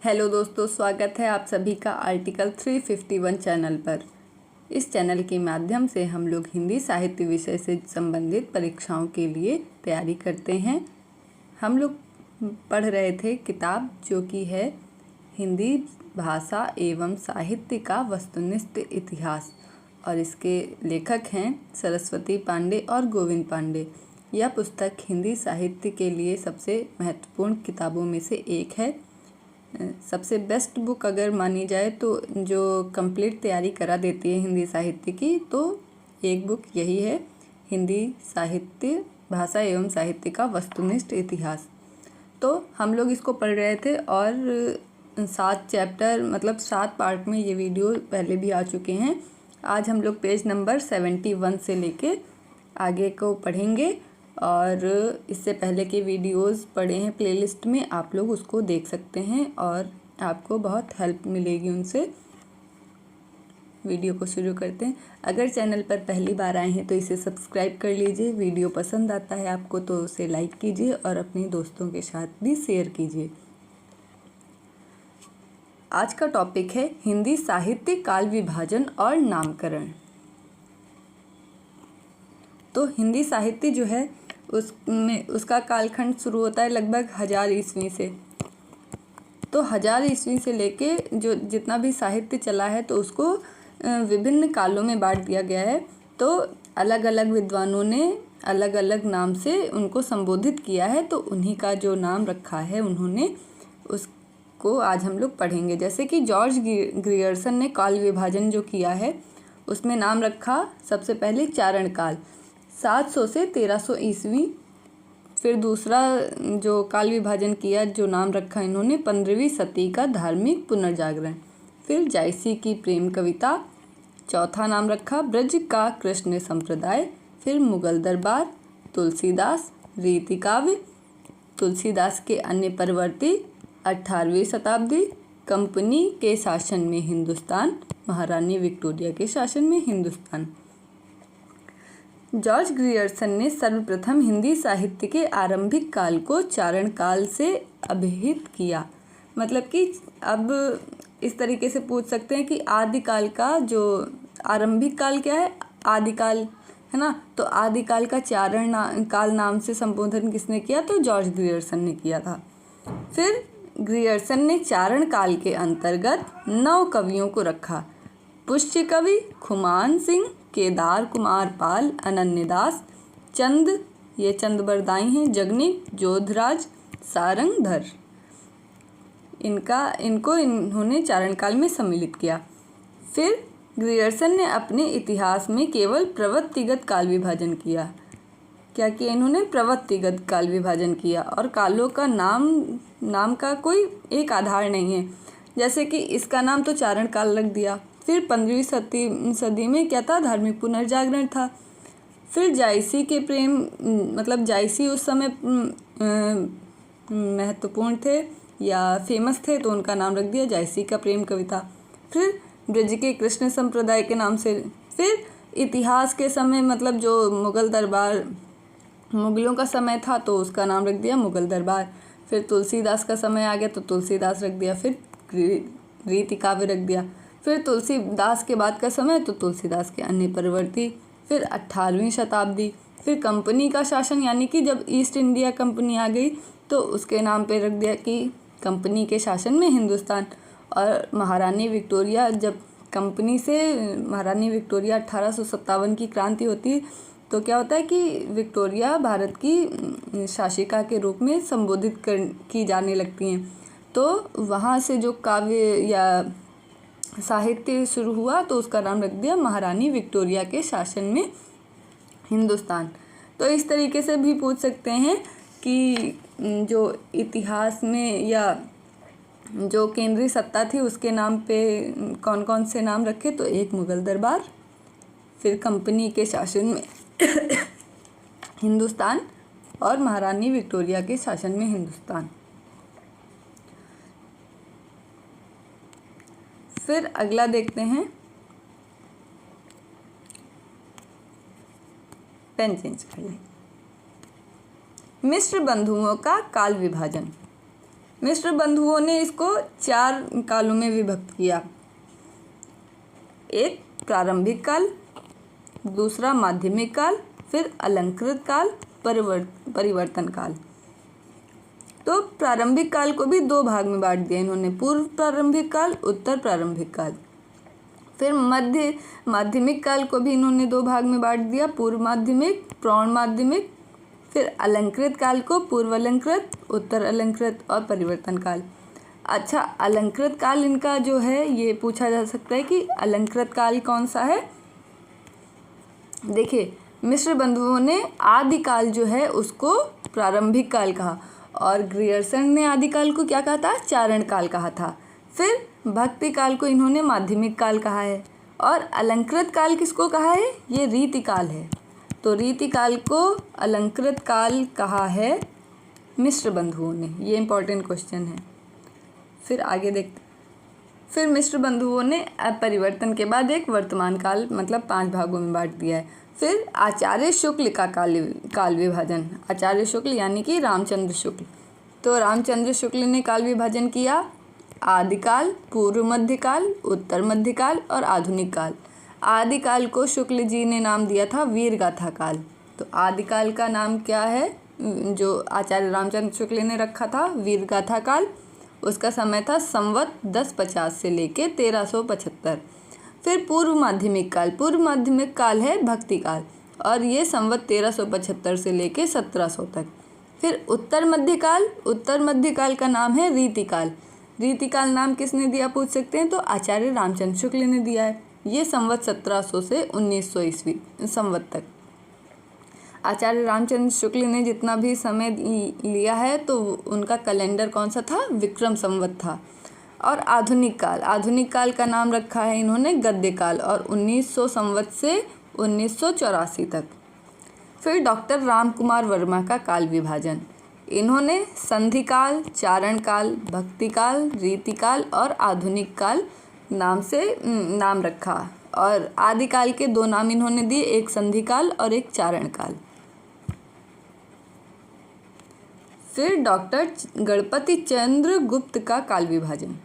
Hello दोस्तों, स्वागत है आप सभी का आर्टिकल 351 चैनल पर। इस चैनल के माध्यम से हम लोग हिंदी साहित्य विषय से संबंधित परीक्षाओं के लिए तैयारी करते हैं। हम लोग पढ़ रहे थे किताब जो कि है हिंदी भाषा एवं साहित्य का वस्तुनिष्ठ इतिहास, और इसके लेखक हैं सरस्वती पांडे और गोविंद पांडे। यह पुस्तक हिंदी साहित्य के लिए सबसे महत्वपूर्ण किताबों में से एक है। सबसे बेस्ट बुक अगर मानी जाए तो जो कंप्लीट तैयारी करा देती है हिंदी साहित्य की, तो एक बुक यही है, हिंदी साहित्य भाषा एवं साहित्य का वस्तुनिष्ठ इतिहास। तो हम लोग इसको पढ़ रहे थे और 7 चैप्टर मतलब 7 पार्ट में ये वीडियो पहले भी आ चुके हैं। आज हम लोग पेज नंबर 71 से लेके आगे को पढ़ेंगे, और इससे पहले के वीडियोस पड़े हैं प्लेलिस्ट में, आप लोग उसको देख सकते हैं और आपको बहुत हेल्प मिलेगी उनसे। वीडियो को शुरू करते हैं। अगर चैनल पर पहली बार आए हैं तो इसे सब्सक्राइब कर लीजिए। वीडियो पसंद आता है आपको तो उसे लाइक कीजिए और अपने दोस्तों के साथ भी शेयर कीजिए। आज का टॉपिक है हिंदी साहित्य काल विभाजन और नामकरण। तो हिंदी साहित्य जो है उसका कालखंड शुरू होता है लगभग 1000 ईस्वी से। तो 1000 ईस्वी से लेके जो जितना भी साहित्य चला है तो उसको विभिन्न कालों में बांट दिया गया है। तो अलग अलग विद्वानों ने अलग अलग नाम से उनको संबोधित किया है, तो उन्हीं का जो नाम रखा है उन्होंने, उसको आज हम लोग पढ़ेंगे। जैसे कि जॉर्ज ग्रियर्सन ने काल विभाजन जो किया है उसमें नाम रखा सबसे पहले चारण काल 700 से 1300 ईस्वी। फिर दूसरा जो काल विभाजन किया जो नाम रखा इन्होंने 15वीं सदी का धार्मिक पुनर्जागरण। फिर जायसी की प्रेम कविता। चौथा नाम रखा ब्रज का कृष्ण संप्रदाय। फिर मुगल दरबार, तुलसीदास, रीति काव्य, तुलसीदास के अन्य प्रवर्ती, 18वीं शताब्दी, कंपनी के शासन में हिंदुस्तान, महारानी विक्टोरिया के शासन में हिंदुस्तान। जॉर्ज ग्रियर्सन ने सर्वप्रथम हिंदी साहित्य के आरंभिक काल को चारण काल से अभिहित किया। मतलब कि अब इस तरीके से पूछ सकते हैं कि आदिकाल का जो आरंभिक काल क्या है, आदिकाल है ना। तो आदिकाल का चारण काल नाम से संबोधन किसने किया, तो जॉर्ज ग्रियर्सन ने किया था। फिर ग्रियर्सन ने चारण काल के अंतर्गत 9 कवियों को रखा। पुष्य कवि खुमान सिंह, केदार कुमार पाल, अनन्यदास, चंद, ये चंद बरदाई हैं, जगनिक, जोधराज, सारंगधर, इनको इन्होंने चारण काल में सम्मिलित किया। फिर ग्रियर्सन ने अपने इतिहास में केवल प्रवृत्तिगत काल विभाजन किया। क्या किया इन्होंने, प्रवृत्तिगत काल विभाजन किया, और कालों का नाम का कोई एक आधार नहीं है। जैसे कि इसका नाम तो चारण काल रख दिया। फिर 15वीं सदी में क्या था, धार्मिक पुनर्जागरण था। फिर जायसी के प्रेम, मतलब जायसी उस समय महत्वपूर्ण थे या फेमस थे तो उनका नाम रख दिया जायसी का प्रेम कविता। फिर ब्रज के कृष्ण संप्रदाय के नाम से। फिर इतिहास के समय मतलब जो मुगल दरबार, मुगलों का समय था तो उसका नाम रख दिया मुगल दरबार। फिर तुलसीदास का समय आ गया तो तुलसीदास रख दिया। फिर रीति काव्य रख दिया। फिर तुलसीदास के बाद का समय तो तुलसीदास के अन्य प्रवर्ती। फिर 18वीं शताब्दी। फिर कंपनी का शासन, यानी कि जब ईस्ट इंडिया कंपनी आ गई तो उसके नाम पे रख दिया कि कंपनी के शासन में हिंदुस्तान। और महारानी विक्टोरिया, जब कंपनी से महारानी विक्टोरिया 1857 की क्रांति होती तो क्या होता है कि विक्टोरिया भारत की शासिका के रूप में संबोधित की जाने लगती हैं। तो वहाँ से जो काव्य या साहित्य शुरू हुआ तो उसका नाम रख दिया महारानी विक्टोरिया के शासन में हिंदुस्तान। तो इस तरीके से भी पूछ सकते हैं कि जो इतिहास में या जो केंद्रीय सत्ता थी उसके नाम पे कौन कौन से नाम रखे, तो एक मुगल दरबार, फिर कंपनी के शासन में हिंदुस्तान और महारानी विक्टोरिया के शासन में हिंदुस्तान। फिर अगला देखते हैं, पेन चेंज कर लें। मिश्र बंधुओं का काल विभाजन। मिश्र बंधुओं ने इसको 4 कालों में विभक्त किया। एक प्रारंभिक काल, दूसरा माध्यमिक काल, फिर अलंकृत काल, परिवर्तन काल। तो प्रारंभिक काल को भी 2 भाग में बांट दिया इन्होंने, पूर्व प्रारंभिक काल, उत्तर प्रारंभिक काल। फिर माध्यमिक काल को भी इन्होंने 2 भाग में बांट दिया, पूर्व माध्यमिक, प्रौढ़ माध्यमिक। फिर अलंकृत काल को पूर्व अलंकृत, उत्तर अलंकृत और परिवर्तन काल। अच्छा, अलंकृत काल इनका जो है ये पूछा जा सकता है कि अलंकृत काल कौन सा है। देखिए, मिश्र बंधुओं ने आदि काल जो है उसको प्रारंभिक काल कहा और ग्रियर्सन ने आदि काल को क्या कहा था, चारण काल कहा था। फिर भक्ति काल को इन्होंने माध्यमिक काल कहा है और अलंकृत काल किसको कहा है, ये रीति काल है। तो रीति काल को अलंकृत काल कहा है मिश्र बंधुओं ने। ये इंपॉर्टेंट क्वेश्चन है। फिर आगे देखते। फिर मिश्र बंधुओं ने परिवर्तन के बाद एक वर्तमान काल मतलब 5 भागों में बांट दिया है। फिर आचार्य शुक्ल का काल विभाजन, आचार्य शुक्ल यानी कि रामचंद्र शुक्ल। तो रामचंद्र शुक्ल ने काल विभाजन किया आदिकाल, पूर्व मध्यकाल, उत्तर मध्यकाल और आधुनिक काल। आदिकाल को शुक्ल जी ने नाम दिया था वीरगाथा काल। तो आदिकाल का नाम क्या है जो आचार्य रामचंद्र शुक्ल ने रखा था, वीरगाथा काल। उसका समय था संवत 1050 से लेके 1375। फिर पूर्व माध्यमिक काल, पूर्व माध्यमिक काल है भक्ति काल और ये संवत 1375 से लेके 1700 तक। फिर उत्तर मध्यकाल, उत्तर मध्यकाल का नाम है रीतिकाल। रीतिकाल नाम किसने दिया पूछ सकते हैं, तो आचार्य रामचंद्र शुक्ल ने दिया है। ये संवत 1700 से 1900 ईस्वी संवत तक। आचार्य रामचंद्र शुक्ल ने जितना भी समय लिया है तो उनका कैलेंडर कौन सा था, विक्रम संवत था। और आधुनिक काल, आधुनिक काल का नाम रखा है इन्होंने गद्य काल और 1900 संवत से 1984 तक। फिर डॉक्टर राम कुमार वर्मा का काल विभाजन, इन्होंने संधि काल, चारण काल, भक्ति काल, रीति काल और आधुनिक काल नाम रखा और आदि काल के 2 नाम इन्होंने दिए, एक संधि काल और एक चारण काल। फिर डॉक्टर गणपति चंद्र गुप्त का काल विभाजन,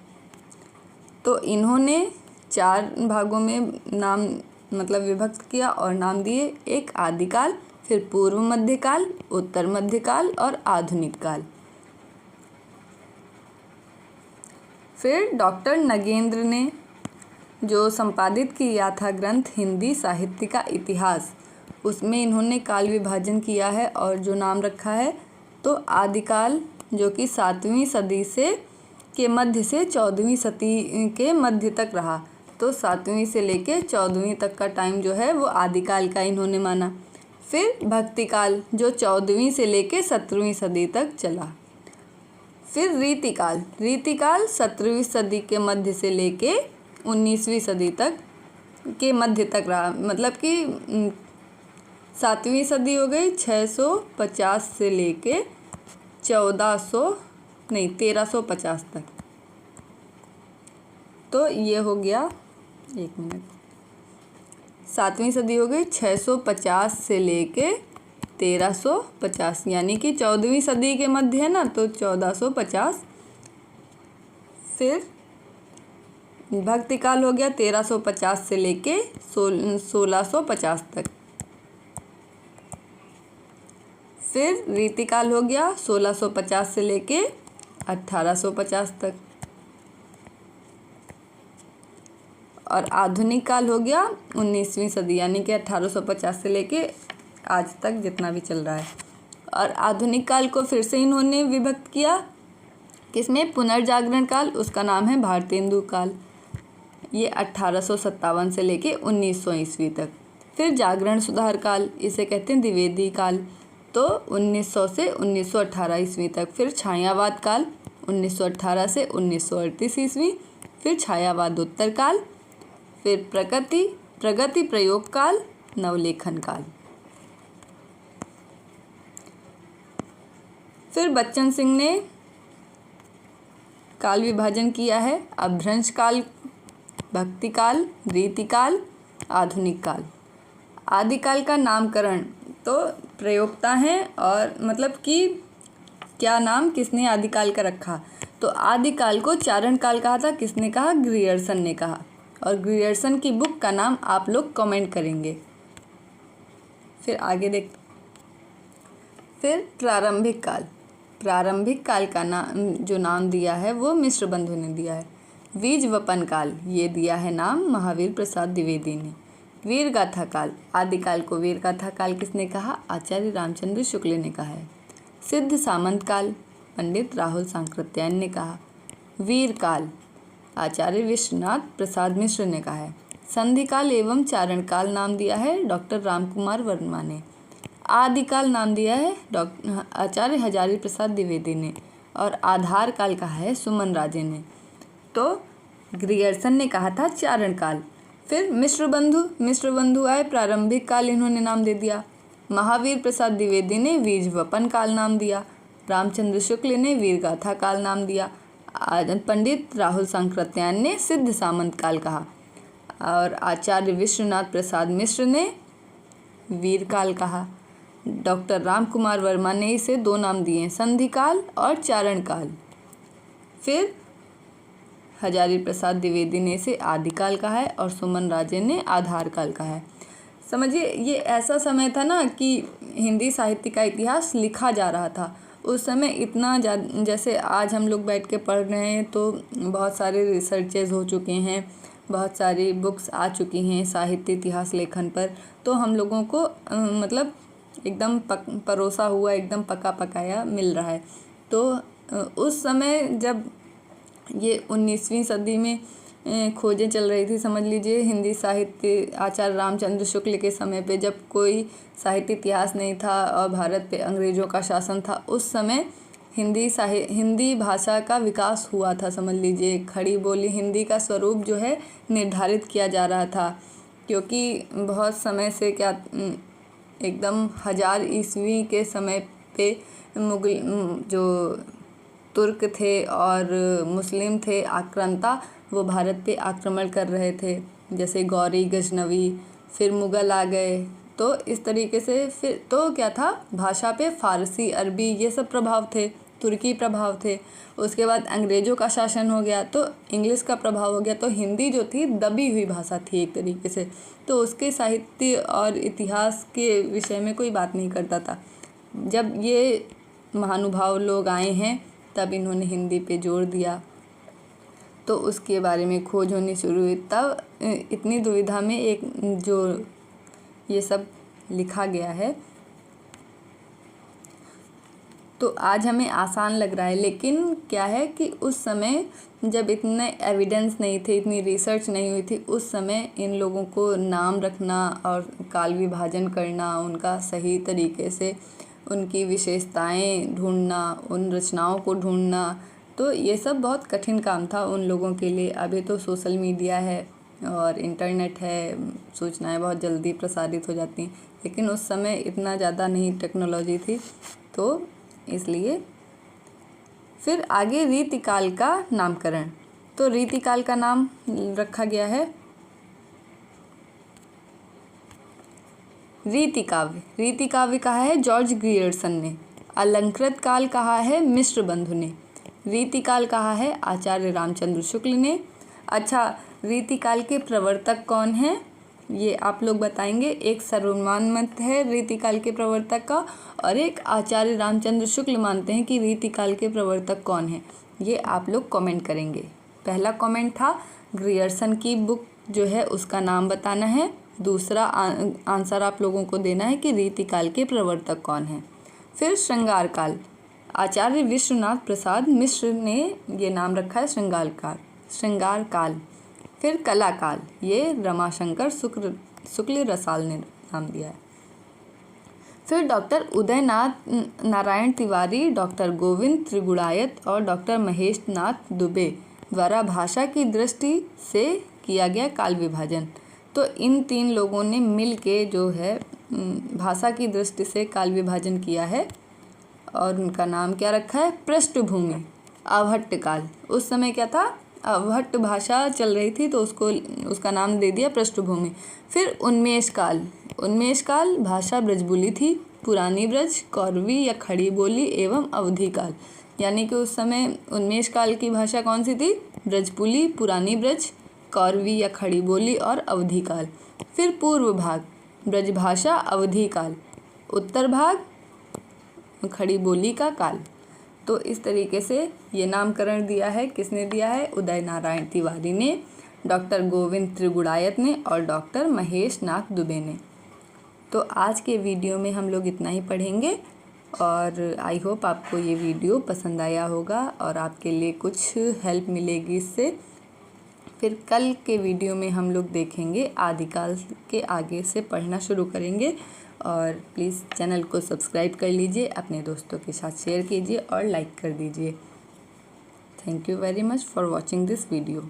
तो इन्होंने 4 भागों में नाम मतलब विभक्त किया और नाम दिए, एक आदिकाल, फिर पूर्व मध्यकाल, उत्तर मध्यकाल और आधुनिक काल। फिर डॉक्टर नगेंद्र ने जो संपादित किया था ग्रंथ हिंदी साहित्य का इतिहास, उसमें इन्होंने काल विभाजन किया है और जो नाम रखा है तो आदिकाल जो कि 7वीं सदी से के मध्य से 14वीं सदी के मध्य तक रहा। तो 7वीं से लेके 14वीं तक का टाइम जो है वो आदिकाल का इन्होंने माना। फिर भक्ति काल जो 14वीं से लेके 17वीं सदी तक चला। फिर रीतिकाल, रीतिकाल 17वीं सदी के मध्य से लेके 19वीं सदी तक के मध्य तक रहा, मतलब कि 7वीं सदी हो गई 650 से लेके 1350 तक। तो ये हो गया, 1 मिनट, 7वीं सदी हो गई 650 से लेके 1350, यानी कि 14वीं सदी के मध्य है ना, तो 1450। फिर भक्ति काल हो गया 1350 से लेके 1650 तक। फिर रीतिकाल हो गया 1650 से लेके 1850 तक और आधुनिक काल हो गया 19वीं सदी यानी कि 1850 से लेके आज तक जितना भी चल रहा है। और आधुनिक काल को फिर से इन्होंने विभक्त किया किसमें, पुनर्जागरण काल, उसका नाम है भारतेंदु काल, ये 1857 से लेके 1900 ईस्वी तक। फिर जागरण सुधार काल, इसे कहते हैं द्विवेदी काल, तो 1900 से 1918 ईस्वी तक। फिर छायावाद काल 1918 से 1938 ईस्वी। फिर छायावादोत्तर काल। फिर प्रगति प्रयोग काल, नवलेखन काल। फिर बच्चन सिंह ने काल विभाजन किया है अपभ्रंश काल, भक्ति काल, रीति काल, आधुनिक काल। आदिकाल का नामकरण तो प्रयोक्ता हैं और मतलब कि क्या नाम किसने आदिकाल का रखा, तो आदिकाल को चारण काल कहा था, किसने कहा? ग्रियर्सन ने कहा। और ग्रियर्सन की बुक का नाम आप लोग कमेंट करेंगे। फिर आगे देखते। फिर प्रारंभिक काल। प्रारंभिक काल का जो नाम दिया है वो मिश्र बंधु ने दिया है। बीजवपन काल, ये दिया है नाम महावीर प्रसाद द्विवेदी ने। वीरगाथा काल, आदिकाल को वीरगाथा काल किसने कहा? आचार्य रामचंद्र शुक्ल ने कहा है। सिद्ध सामंत काल, पंडित राहुल सांकृत्यायन ने कहा। वीर काल, आचार्य विश्वनाथ प्रसाद मिश्र ने कहा है। संधि काल एवं चारण काल नाम दिया है डॉक्टर रामकुमार वर्मा ने। आदिकाल नाम दिया है आचार्य हजारी प्रसाद द्विवेदी ने। और आधार काल कहा है सुमन राजे ने। तो ग्रियर्सन ने कहा था चारण काल। फिर मिश्र बंधु आए, प्रारंभिक काल इन्होंने नाम दे दिया। महावीर प्रसाद द्विवेदी ने बीजवपन काल नाम दिया। रामचंद्र शुक्ल ने वीरगाथा काल नाम दिया। पंडित राहुल सांकृत्यायन ने सिद्ध सामंत काल कहा। और आचार्य विश्वनाथ प्रसाद मिश्र ने वीर काल कहा। डॉक्टर रामकुमार वर्मा ने इसे 2 नाम दिए, संधि काल और चारण काल। फिर हजारी प्रसाद द्विवेदी ने इसे आदिकाल कहा है और सुमन राजे ने आधार काल कहा है। समझिए, ये ऐसा समय था ना कि हिंदी साहित्य का इतिहास लिखा जा रहा था। उस समय इतना जैसे आज हम लोग बैठ के पढ़ रहे हैं तो बहुत सारे रिसर्चेज हो चुके हैं, बहुत सारी बुक्स आ चुकी हैं साहित्य इतिहास लेखन पर। तो हम लोगों को मतलब एकदम परोसा हुआ, एकदम पका पकाया मिल रहा है। तो उस समय जब ये 19वीं सदी में खोजें चल रही थी, समझ लीजिए हिंदी साहित्य आचार्य रामचंद्र शुक्ल के समय पे, जब कोई साहित्य इतिहास नहीं था और भारत पे अंग्रेज़ों का शासन था, उस समय हिंदी भाषा का विकास हुआ था। समझ लीजिए खड़ी बोली हिंदी का स्वरूप जो है निर्धारित किया जा रहा था, क्योंकि बहुत समय से क्या एकदम 1000 ईस्वी के समय पे मुगल जो तुर्क थे और मुस्लिम थे आक्रांता, वो भारत पे आक्रमण कर रहे थे। जैसे गौरी गजनवी, फिर मुग़ल आ गए। तो इस तरीके से फिर तो क्या था, भाषा पे फ़ारसी, अरबी ये सब प्रभाव थे, तुर्की प्रभाव थे। उसके बाद अंग्रेज़ों का शासन हो गया तो इंग्लिश का प्रभाव हो गया। तो हिंदी जो थी दबी हुई भाषा थी एक तरीके से, तो उसके साहित्य और इतिहास के विषय में कोई बात नहीं करता था। जब ये महानुभाव लोग आए हैं तब इन्होंने हिंदी पे जोर दिया, तो उसके बारे में खोज होनी शुरू हुई। तब इतनी दुविधा में एक जो ये सब लिखा गया है, तो आज हमें आसान लग रहा है। लेकिन क्या है कि उस समय जब इतने एविडेंस नहीं थे, इतनी रिसर्च नहीं हुई थी, उस समय इन लोगों को नाम रखना और काल विभाजन करना, उनका सही तरीके से उनकी विशेषताएं ढूंढना, उन रचनाओं को ढूंढना, तो ये सब बहुत कठिन काम था उन लोगों के लिए। अभी तो सोशल मीडिया है और इंटरनेट है, सूचनाएं बहुत जल्दी प्रसारित हो जाती हैं, लेकिन उस समय इतना ज़्यादा नहीं टेक्नोलॉजी थी, तो इसलिए। फिर आगे रीतिकाल का नामकरण। तो रीतिकाल का नाम रखा गया है रीतिकाव्य। रीतिकाव्य कहा है जॉर्ज ग्रियर्सन ने। अलंकृत काल कहा है मिश्र बंधु ने। रीतिकाल कहा है आचार्य रामचंद्र शुक्ल ने। अच्छा, रीतिकाल के प्रवर्तक कौन हैं ये आप लोग बताएंगे। एक सर्वमान्य मत है रीतिकाल के प्रवर्तक का, और एक आचार्य रामचंद्र शुक्ल मानते हैं कि रीतिकाल के प्रवर्तक कौन है, ये आप लोग कमेंट करेंगे। पहला कमेंट था ग्रियर्सन की बुक जो है उसका नाम बताना है। दूसरा आंसर आप लोगों को देना है कि रीतिकाल के प्रवर्तक कौन है। फिर श्रृंगार काल, आचार्य विश्वनाथ प्रसाद मिश्र ने ये नाम रखा है श्रृंगार काल। फिर कला काल, ये रमाशंकर शुक्ल रसाल ने नाम दिया है। फिर डॉक्टर उदयनाथ नारायण तिवारी, डॉक्टर गोविंद त्रिगुणायत और डॉक्टर महेश नाथ दुबे द्वारा भाषा की दृष्टि से किया गया काल विभाजन। तो इन 3 लोगों ने मिल के जो है भाषा की दृष्टि से काल विभाजन किया है, और उनका नाम क्या रखा है, पृष्ठभूमि। अवहट्ट काल, उस समय क्या था, अवहट्ट भाषा चल रही थी, तो उसका नाम दे दिया पृष्ठभूमि। फिर उन्मेष काल भाषा ब्रजबुली थी, पुरानी ब्रज, कौरवी या खड़ी बोली एवं अवधि काल, यानी कि उस समय उन्मेष काल की भाषा कौन सी थी? ब्रजपुली, पुरानी ब्रज, कौरवी या खड़ी बोली और अवधी काल। फिर पूर्व भाग ब्रजभाषा अवधी काल, उत्तर भाग खड़ी बोली का काल। तो इस तरीके से ये नामकरण दिया है। किसने दिया है? उदय नारायण तिवारी ने, डॉक्टर गोविंद त्रिगुड़ायत ने और डॉक्टर महेश नाथ दुबे ने। तो आज के वीडियो में हम लोग इतना ही पढ़ेंगे और आई होप आपको ये वीडियो पसंद आया होगा और आपके लिए कुछ हेल्प मिलेगी इससे। फिर कल के वीडियो में हम लोग देखेंगे आदिकाल के आगे से पढ़ना शुरू करेंगे। और प्लीज़ चैनल को सब्सक्राइब कर लीजिए, अपने दोस्तों के साथ शेयर कीजिए और लाइक कर दीजिए। Thank you very much for watching this video.